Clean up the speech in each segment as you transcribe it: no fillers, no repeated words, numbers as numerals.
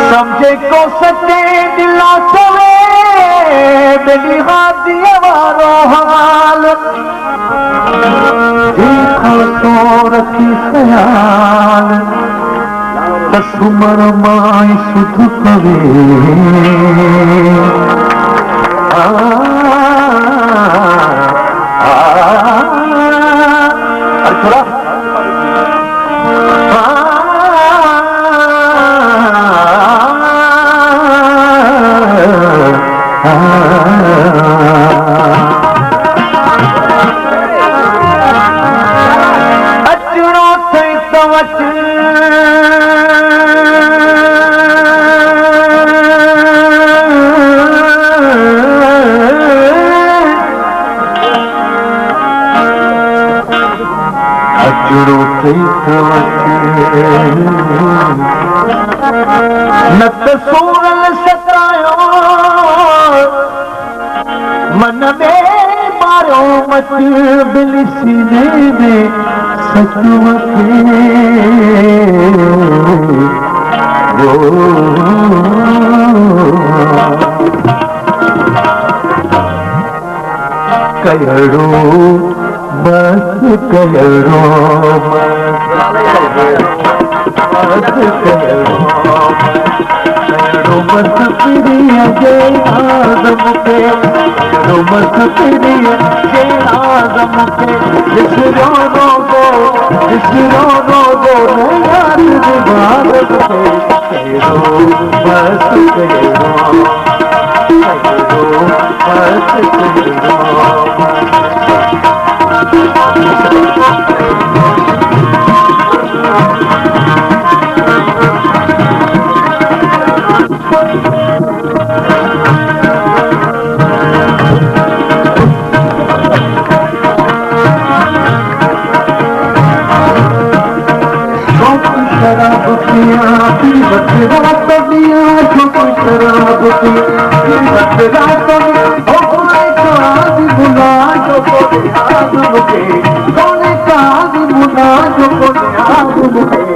समझे को सच्चे दिला सवे मेरी हाथी वारो हाल देखो तो रखी ख्याल कसुमर माई सुध कवे थोड़ा अचरो थई तवच अचरो थई तवच नत सूरल सतायो मन में मारो मत बिल सीने में सचुवके कयड़ो बस कयड़ो बस प्रिय जय आज़म के बस प्रिय जय आज़म के विसरो नो दो यार भारत के बस शराब पिया पीवत रात दिया जो शराब पी पीवत रात मुना जो याद मुझे कौने काज मुना जो याद मुझे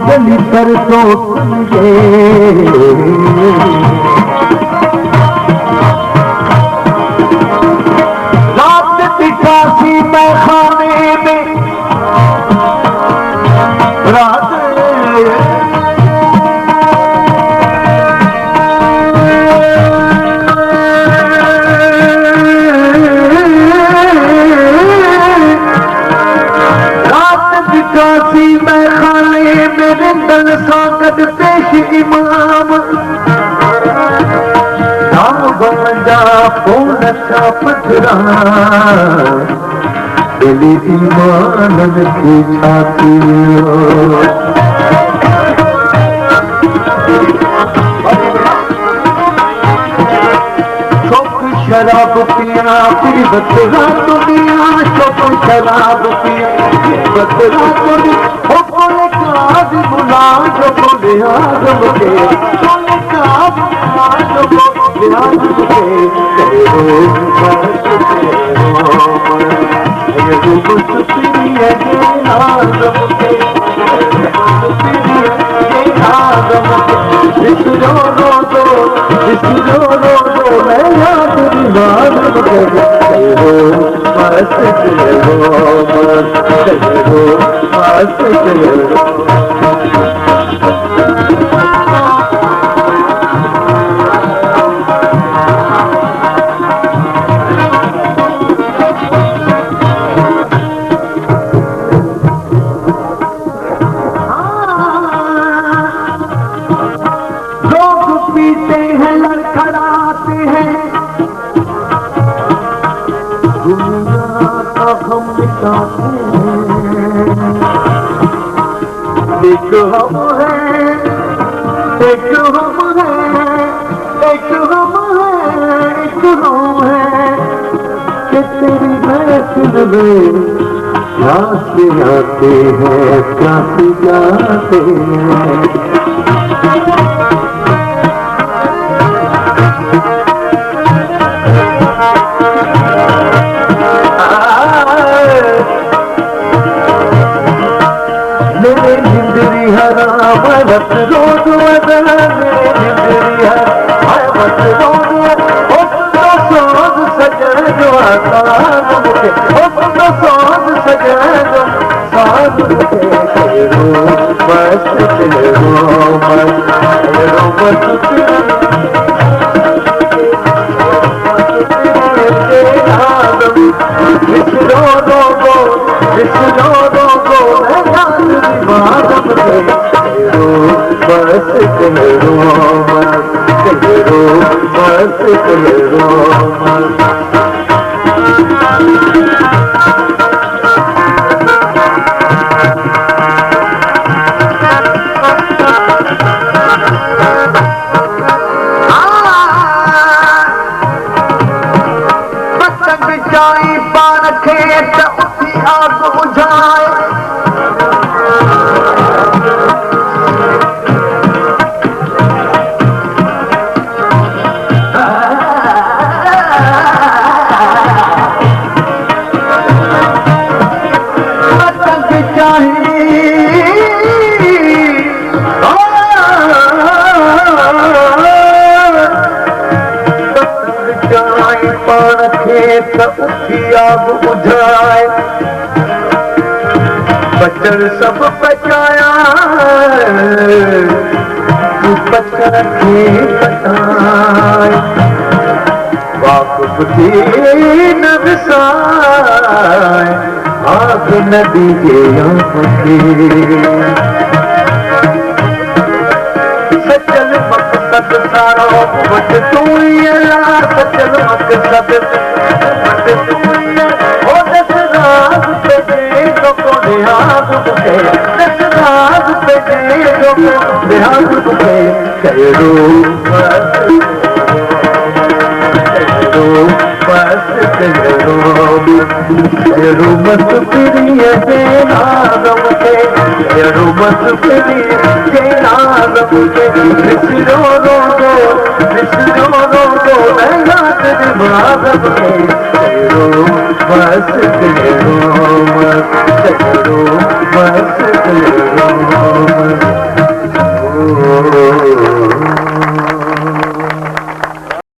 गली कर दो समझे आवाजा पोन का पथरा दिली ईमानन की छाती शराब पिया फिर बतला तो दिया शोक शराब पिया फिर बतला तो दिया ओ बोले काज बुला जो बोले आजम के बोले काज बुला जो बोले आजम के तेरो ये रूप सुपरी है आजम के आजम के विसरो रो मैं याद मस्त पीते हैं लड़खड़ाते हैं दुनिया का हम मिटाते हैं एक हम है एक हम है एक हम है एक हम है कि तेरी महफिल में प्यासे आते हैं प्यासे जाते हैं मत रोज वदन मेरी मत रोज तो सोज सजन जो आसान मुझे तो सोज सजन जो साथ मुझे मस्त जाई पान खेत उठी आग बुझाए उठी आग बुझाए बचर सब बचाया तू बचर के बताए वाकुफ दीन विसाए आग नदी के सचल मकसद सारो वट तू ही अल्लाह सचल मकसद ओ दस राज पे दे जो को निहाज बुके दस राज पे दे जो को निहाज बुके करो मत प्रिय के नाम के मत प्रिय के नाम के विसरो रो मैं याद माधव